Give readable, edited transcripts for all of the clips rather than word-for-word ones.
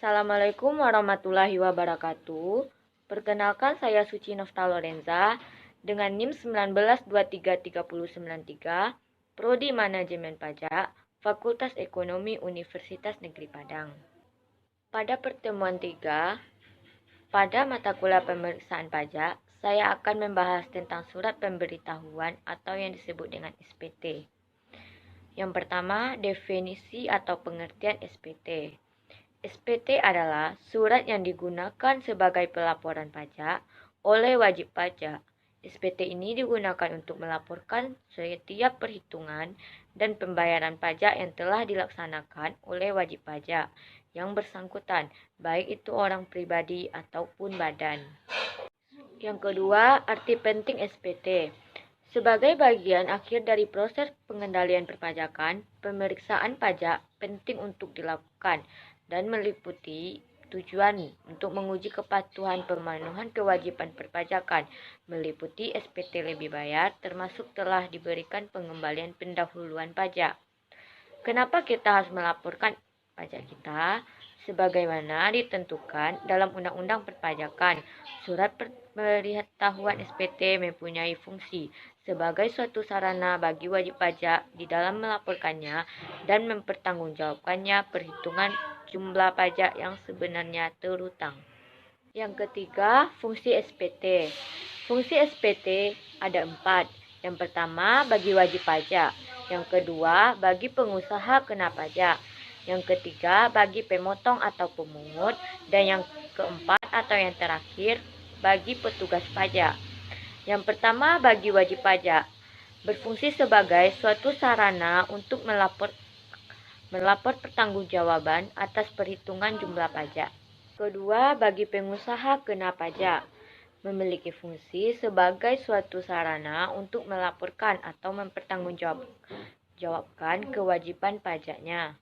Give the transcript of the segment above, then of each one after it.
Assalamualaikum warahmatullahi wabarakatuh. Perkenalkan, saya Suci Nofta Lorenza dengan NIM 19233093, Prodi Manajemen Pajak, Fakultas Ekonomi Universitas Negeri Padang. Pada pertemuan 3, pada mata kuliah pemeriksaan pajak, saya akan membahas tentang surat pemberitahuan atau yang disebut dengan SPT. Yang pertama, definisi atau pengertian SPT. SPT adalah surat yang digunakan sebagai pelaporan pajak oleh wajib pajak. SPT ini digunakan untuk melaporkan setiap perhitungan dan pembayaran pajak yang telah dilaksanakan oleh wajib pajak yang bersangkutan, baik itu orang pribadi ataupun badan. Yang kedua, arti penting SPT. Sebagai bagian akhir dari proses pengendalian perpajakan, pemeriksaan pajak penting untuk dilakukan dan meliputi tujuan untuk menguji kepatuhan pemenuhan kewajiban perpajakan, meliputi SPT lebih bayar, termasuk telah diberikan pengembalian pendahuluan pajak. Kenapa kita harus melaporkan pajak kita? Sebagaimana ditentukan dalam Undang-Undang Perpajakan, surat pemberitahuan SPT mempunyai fungsi sebagai suatu sarana bagi wajib pajak di dalam melaporkannya dan mempertanggungjawabkannya perhitungan jumlah pajak yang sebenarnya terhutang. Yang ketiga, fungsi SPT. Fungsi SPT ada 4. Yang pertama, bagi wajib pajak. Yang kedua, bagi pengusaha kena pajak. Yang ketiga, bagi pemotong atau pemungut. Dan yang keempat atau yang terakhir, bagi petugas pajak. Yang pertama, bagi wajib pajak. Berfungsi sebagai suatu sarana untuk melapor pertanggungjawaban atas perhitungan jumlah pajak. Kedua, bagi pengusaha kena pajak. Memiliki fungsi sebagai suatu sarana untuk melaporkan atau mempertanggungjawabkan kewajiban pajaknya.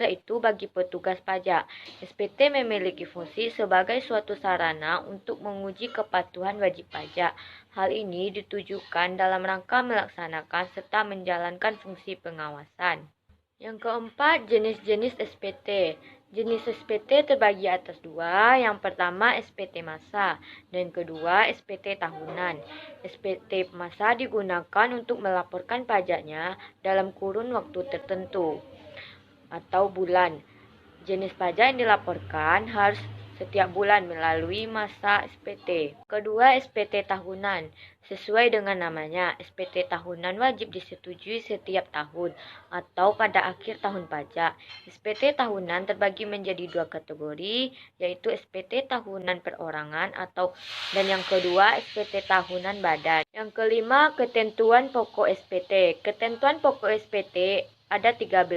Yaitu bagi petugas pajak, SPT memiliki fungsi sebagai suatu sarana untuk menguji kepatuhan wajib pajak. Hal ini ditujukan dalam rangka melaksanakan serta menjalankan fungsi pengawasan. Yang keempat, jenis-jenis SPT. Jenis SPT terbagi atas 2. Yang pertama, SPT masa, dan kedua, SPT tahunan. SPT masa digunakan untuk melaporkan pajaknya dalam kurun waktu tertentu atau bulan. Jenis pajak yang dilaporkan harus setiap bulan melalui masa SPT. Kedua, SPT tahunan. Sesuai dengan namanya, SPT tahunan wajib disetujui setiap tahun atau pada akhir tahun pajak. SPT tahunan terbagi menjadi 2 kategori, yaitu SPT tahunan perorangan dan yang kedua SPT tahunan badan. Yang kelima, ketentuan pokok SPT. Ketentuan pokok SPT ada 13.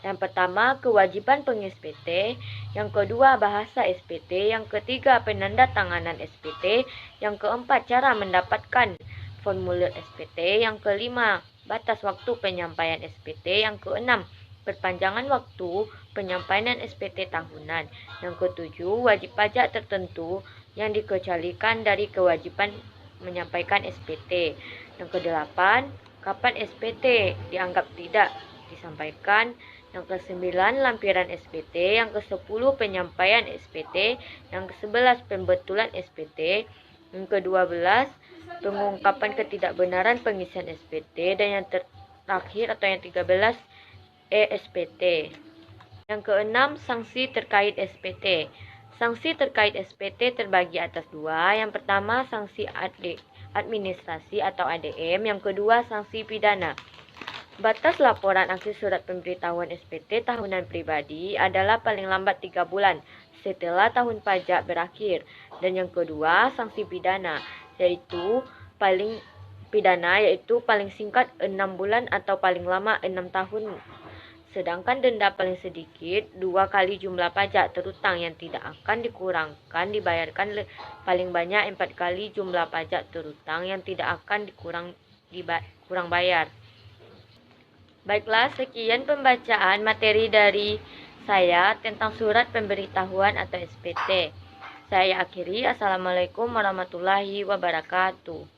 Yang pertama, kewajiban peng-SPT. Yang kedua, bahasa SPT. Yang ketiga, penandatanganan SPT. Yang keempat, cara mendapatkan formulir SPT. Yang kelima, batas waktu penyampaian SPT. Yang keenam, perpanjangan waktu penyampaian SPT tahunan. Yang ketujuh, wajib pajak tertentu yang dikecualikan dari kewajiban menyampaikan SPT. Yang kedelapan, kapan SPT dianggap tidak disampaikan. Yang ke-9, lampiran SPT. Yang ke-10, penyampaian SPT. Yang ke-11, pembetulan SPT. Yang ke-12, pengungkapan ketidakbenaran pengisian SPT. Dan yang terakhir atau yang 13, ESPT. Yang ke-6, sanksi terkait SPT. Sanksi terkait SPT terbagi atas 2. Yang pertama, sanksi administrasi atau ADM. Yang kedua, sanksi pidana. Batas laporan akhir surat pemberitahuan SPT tahunan pribadi adalah paling lambat 3 bulan setelah tahun pajak berakhir. Dan yang kedua, sanksi pidana, yaitu paling singkat 6 bulan atau paling lama 6 tahun. Sedangkan denda paling sedikit 2 kali jumlah pajak terhutang yang tidak akan dikurangkan dibayarkan paling banyak 4 kali jumlah pajak terhutang yang tidak akan kurang bayar. Baiklah, sekian pembacaan materi dari saya tentang surat pemberitahuan atau SPT. Saya akhiri. Assalamualaikum warahmatullahi wabarakatuh.